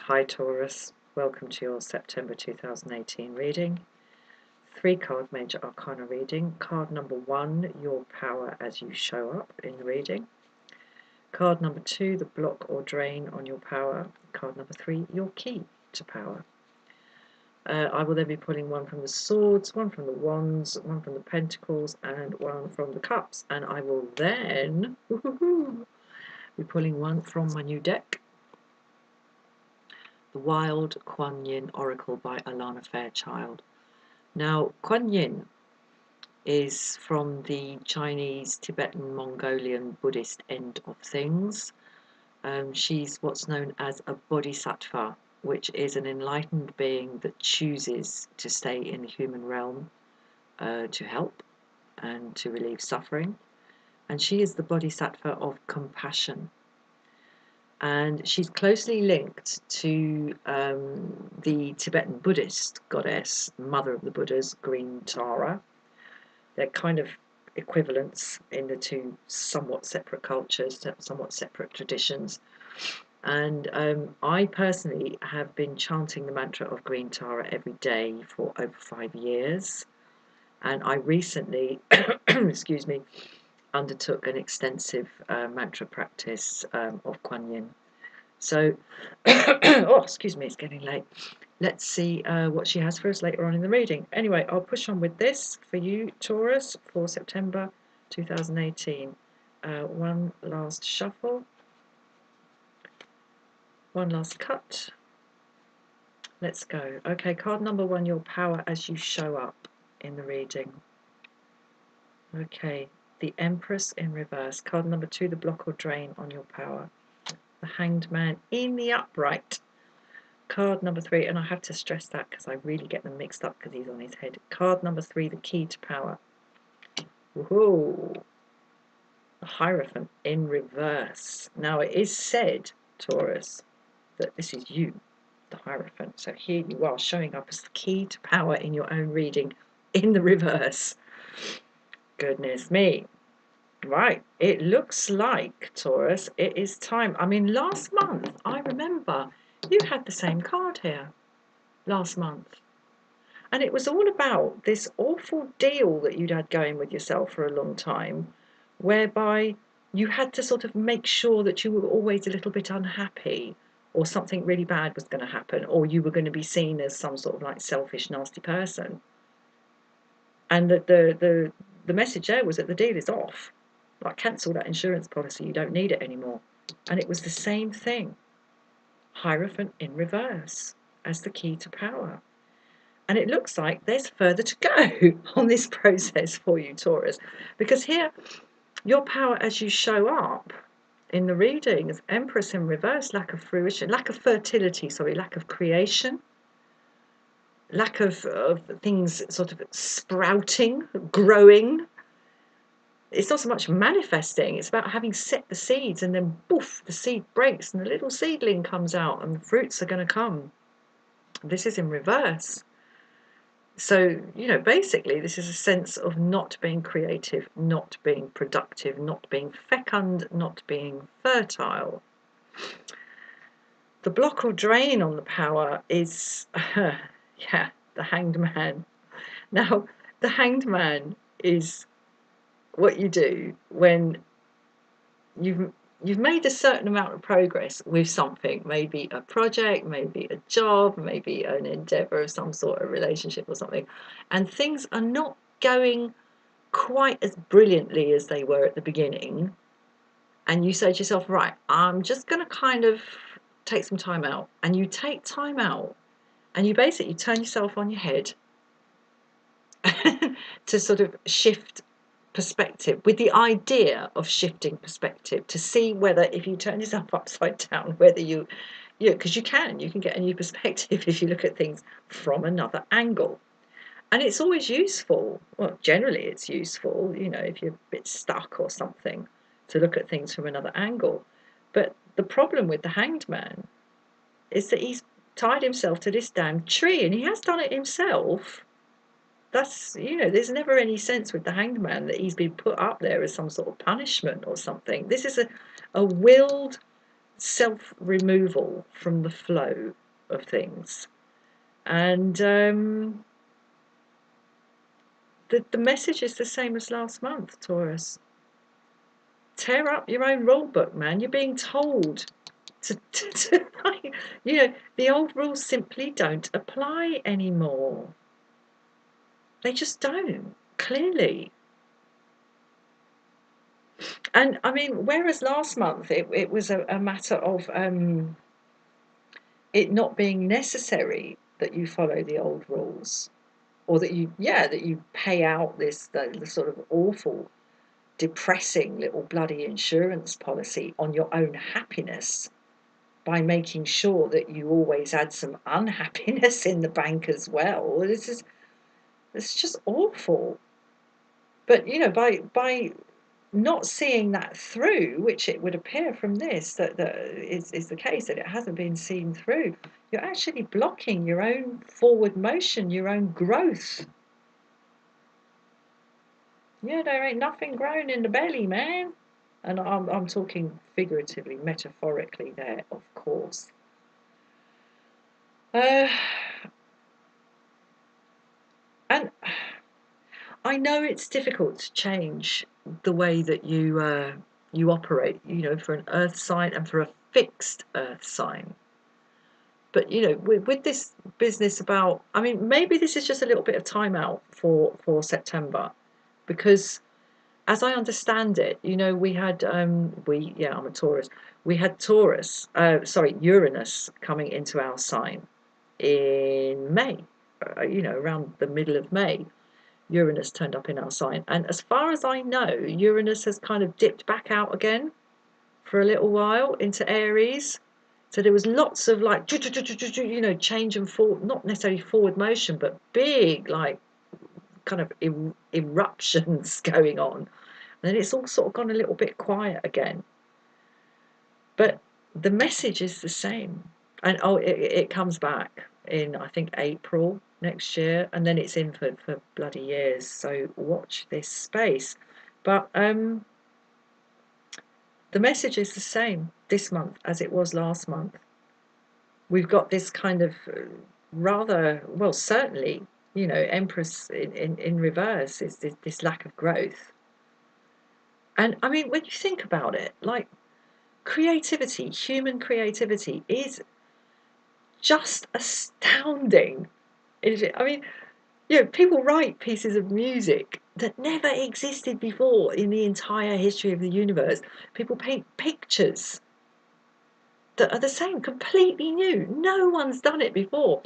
Hi Taurus, welcome to your September 2018 reading. 3-card Major Arcana reading. Card number 1, your power as you show up in the reading. Card number 2, the block or drain on your power. Card number 3, your key to power. I will then be pulling one from the swords, one from the wands, one from the pentacles, and one from the cups. And I will then be pulling one from my new deck, the Wild Kuan Oracle by Alana Fairchild. Now, Kuan is from the Chinese, Tibetan, Mongolian, Buddhist end of things. She's what's known as a bodhisattva, which is an enlightened being that chooses to stay in the human realm to help and to relieve suffering. And she is the bodhisattva of compassion. And she's closely linked to the Tibetan Buddhist goddess, mother of the Buddhas, Green Tara. They're kind of equivalents in the two somewhat separate cultures, somewhat separate traditions. And I personally have been chanting the mantra of Green Tara every day for over 5 years. And I recently, excuse me, undertook an extensive mantra practice of Kuan Yin. So, oh, excuse me, it's getting late. Let's see what she has for us later on in the reading. Anyway, I'll push on with this for you, Taurus, for September 2018. One last shuffle. One last cut. Let's go. Okay, card number 1, your power as you show up in the reading. Okay, the Empress in reverse. Card number 2, the block or drain on your power. The Hanged Man in the upright. Card number 3, and I have to stress that because I really get them mixed up because he's on his head. Card number 3, the key to power. Whoa. The Hierophant in reverse. Now it is said, Taurus, that this is you, the Hierophant. So here you are showing up as the key to power in your own reading in the reverse. Goodness me. Right, it looks like, Taurus, it is time. I mean, last month, I remember you had the same card here last month. And it was all about this awful deal that you'd had going with yourself for a long time, whereby you had to sort of make sure that you were always a little bit unhappy, or something really bad was going to happen, or you were going to be seen as some sort of like selfish, nasty person. And the message there was that the deal is off. Like, cancel that insurance policy, you don't need it anymore. And it was the same thing. Hierophant in reverse as the key to power. And it looks like there's further to go on this process for you, Taurus, because here your power as you show up in the reading is Empress in reverse, lack of fruition, lack of fertility, lack of creation, lack of things sort of sprouting, growing. It's not so much manifesting, it's about having set the seeds, and then poof, the seed breaks and the little seedling comes out and the fruits are going to come. This is in reverse. So, you know, basically this is a sense of not being creative, not being productive, not being fecund, not being fertile. The block or drain on the power is, yeah, the Hanged Man. Now, the Hanged Man is what you do when you've made a certain amount of progress with something, maybe a project, maybe a job, maybe an endeavor of some sort of relationship or something, and things are not going quite as brilliantly as they were at the beginning, and you say to yourself, right, I'm just going to kind of take some time out. And you take time out and you basically turn yourself on your head to sort of shift perspective, with the idea of shifting perspective, to see whether, if you turn yourself upside down, whether you because you can get a new perspective if you look at things from another angle. And it's always useful, well, generally it's useful, you know, if you're a bit stuck or something, to look at things from another angle. But the problem with the Hanged Man is that he's tied himself to this damn tree, and he has done it himself. That's, you know, there's never any sense with the Hanged Man that he's been put up there as some sort of punishment or something. This is a willed self-removal from the flow of things. And the message is the same as last month, Taurus. Tear up your own rule book, man. You're being told to you know, the old rules simply don't apply anymore. They just don't, clearly. And I mean, whereas last month it was a matter of it not being necessary that you follow the old rules, or that you pay out the sort of awful, depressing little bloody insurance policy on your own happiness by making sure that you always add some unhappiness in the bank as well. It's just awful. But you know, by not seeing that through, which it would appear from this that is the case, that it hasn't been seen through, you're actually blocking your own forward motion, your own growth. Yeah, there ain't nothing growing in the belly, man. And I'm talking figuratively, metaphorically there, of course. And I know it's difficult to change the way that you operate, you know, for an earth sign and for a fixed earth sign. But you know, with this business about, I mean, maybe this is just a little bit of time out for September, because as I understand it, you know, we had I'm a Taurus. We had Uranus coming into our sign in May, you know, around the middle of May. Uranus turned up in our sign, and as far as I know, Uranus has kind of dipped back out again for a little while into Aries. So there was lots of like, you know, change and forward, not necessarily forward motion, but big like kind of eruptions going on. And then it's all sort of gone a little bit quiet again. But the message is the same. And it comes back in, I think, April next year, and then it's in for bloody years. So watch this space. But the message is the same this month as it was last month. We've got this kind of rather, well, certainly, you know, Empress in reverse is this lack of growth. And I mean, when you think about it, like creativity, human creativity is just astounding. I mean, you know, people write pieces of music that never existed before in the entire history of the universe. People paint pictures that are the same, completely new. No one's done it before.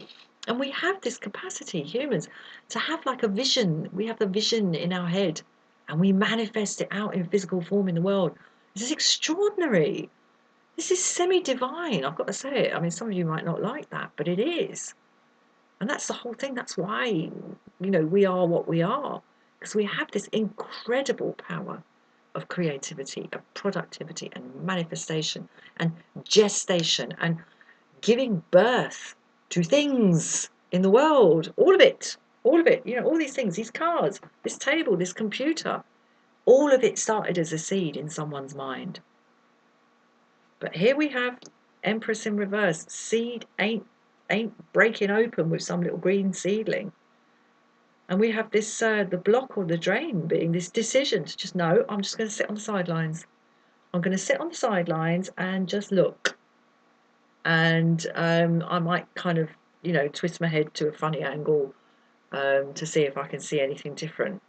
And we have this capacity, humans, to have like a vision. We have the vision in our head and we manifest it out in physical form in the world. This is extraordinary. This is semi-divine, I've got to say it. I mean, some of you might not like that, but it is. And that's the whole thing. That's why, you know, we are what we are, because we have this incredible power of creativity, of productivity and manifestation and gestation and giving birth to things in the world. All of it, you know, all these things, these cars, this table, this computer, all of it started as a seed in someone's mind. But here we have Empress in reverse. Seed ain't breaking open with some little green seedling. And we have this the block or the drain being this decision to just, no, I'm just going to sit on the sidelines. I'm going to sit on the sidelines and just look. And I might kind of, you know, twist my head to a funny angle to see if I can see anything different.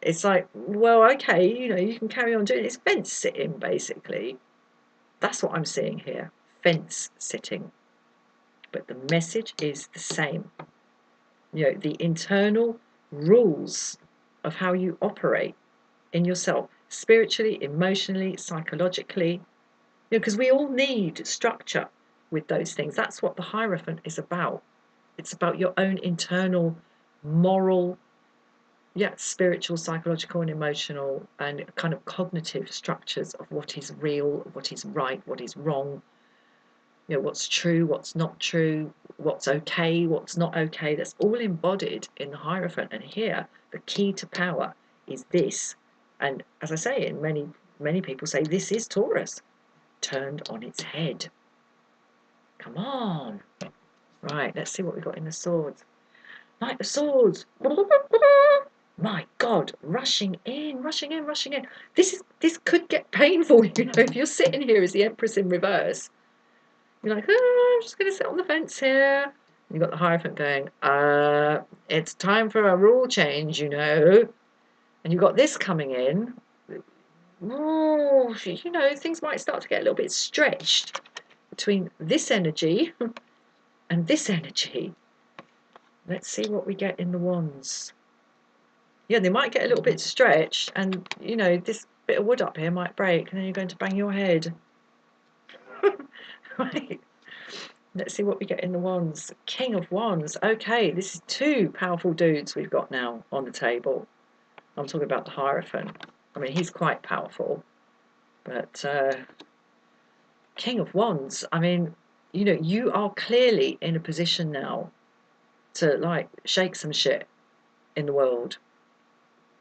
It's like, well, okay, you know, you can carry on doing it. It's fence sitting, basically. That's what I'm seeing here, fence sitting. But the message is the same. You know, the internal rules of how you operate in yourself, spiritually, emotionally, psychologically, you know, because we all need structure with those things. That's what the Hierophant is about. It's about your own internal moral, spiritual, psychological and emotional and kind of cognitive structures of what is real, what is right, what is wrong, you know, what's true, what's not true, what's okay, what's not okay. That's all embodied in the Hierophant. And here, the key to power is this. And as I say, and many people say this is Taurus. turned on its head. Come on. Right, let's see what we got in the swords. Like the swords. My God, rushing in, rushing in, rushing in. This could get painful, you know, if you're sitting here as the Empress in reverse. You're like, oh, I'm just going to sit on the fence here. You've got the Hierophant going, it's time for a rule change, you know. And you've got this coming in. Oh, you know, things might start to get a little bit stretched between this energy and this energy. Let's see what we get in the wands. Yeah, they might get a little bit stretched, and you know, this bit of wood up here might break, and then you're going to bang your head. Right. Let's see what we get in the wands. King of Wands. Okay, this is two powerful dudes we've got now on the table. I'm talking about the Hierophant. I mean, he's quite powerful, but King of Wands. I mean, you know, you are clearly in a position now to like shake some shit in the world.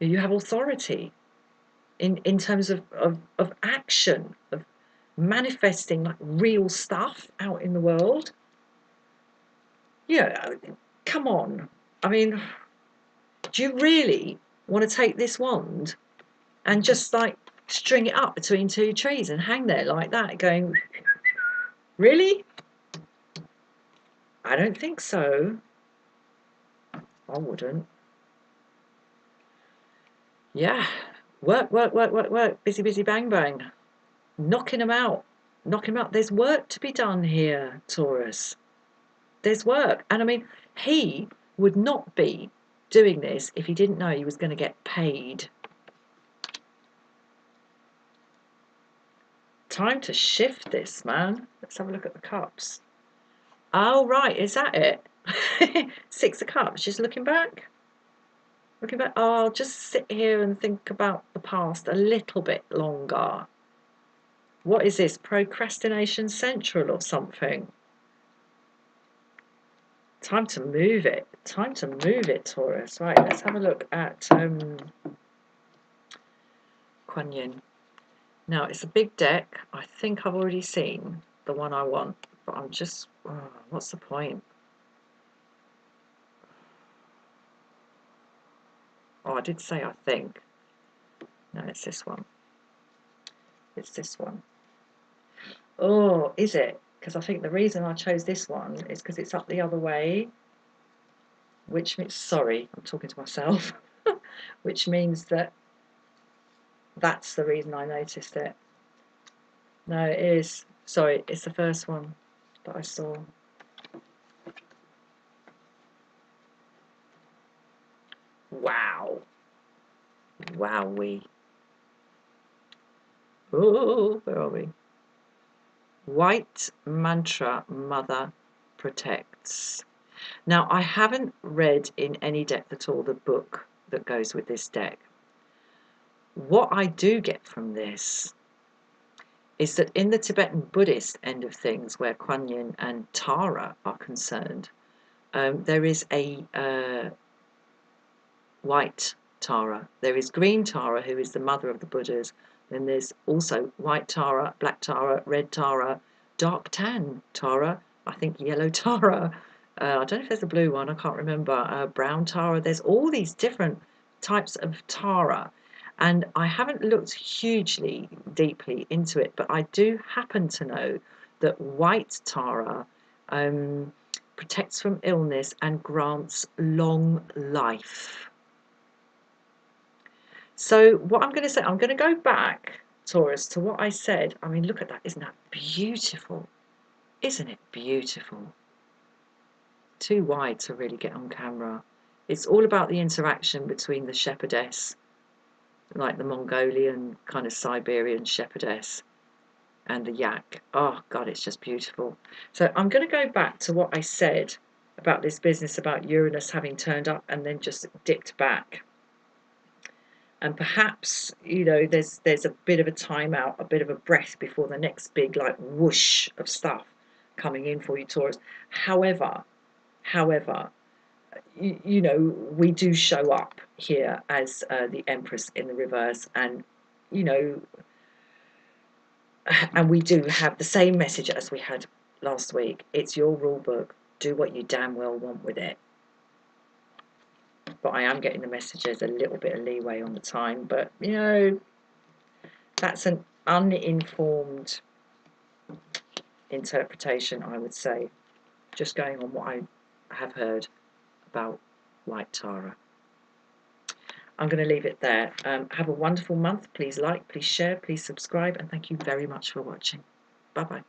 You have authority in terms of action, of manifesting like real stuff out in the world. Yeah, come on. I mean, do you really want to take this wand and just like string it up between two trees and hang there like that going, really? I don't think so. I wouldn't. Yeah, work, work, work, work, work, busy, busy, bang, bang. Knocking them out. Knocking them out. There's work to be done here, Taurus. There's work. And I mean, he would not be doing this if he didn't know he was going to get paid. Time to shift this, man. Let's have a look at the cups. Oh, right. Is that it? Six of Cups. Just looking back. Looking back. Oh, I'll just sit here and think about the past a little bit longer. What is this? Procrastination Central or something? Time to move it. Time to move it, Taurus. Right, let's have a look at Kuan Yin. Now, it's a big deck. I think I've already seen the one I want, but I'm just... Oh, what's the point? Oh, I did say I think. No, it's this one. It's this one. Oh, is it? Because I think the reason I chose this one is because it's up the other way. Which means... Sorry, I'm talking to myself. Which means that that's the reason I noticed it. No, it is. Sorry, it's the first one that I saw. Wow. Wowee. Oh, where are we? White Mantra Mother Protects. Now, I haven't read in any depth at all the book that goes with this deck. What I do get from this is that in the Tibetan Buddhist end of things, where Kuan Yin and Tara are concerned, there is a white Tara. There is green Tara, who is the mother of the Buddhas. Then there's also white Tara, black Tara, red Tara, dark tan Tara, I think yellow Tara. I don't know if there's a blue one, I can't remember. Brown Tara. There's all these different types of Tara. And I haven't looked hugely deeply into it, but I do happen to know that white Tara protects from illness and grants long life. So what I'm going to say, I'm going to go back, Taurus, to what I said. I mean, look at that. Isn't that beautiful? Isn't it beautiful? Too wide to really get on camera. It's all about the interaction between the shepherdess, like the Mongolian kind of Siberian shepherdess, and the yak. Oh, God, it's just beautiful. So I'm going to go back to what I said about this business about Uranus having turned up and then just dipped back. And perhaps, you know, there's a bit of a timeout, a bit of a breath before the next big, like, whoosh of stuff coming in for you, Taurus. However, you know, we do show up here as the Empress in the reverse. And, you know, and we do have the same message as we had last week. It's your rule book. Do what you damn well want with it. But I am getting the messages a little bit of leeway on the time. But, you know, that's an uninformed interpretation, I would say. Just going on what I have heard about White Tara. I'm going to leave it there. Have a wonderful month. Please like, please share, please subscribe, and thank you very much for watching. Bye-bye.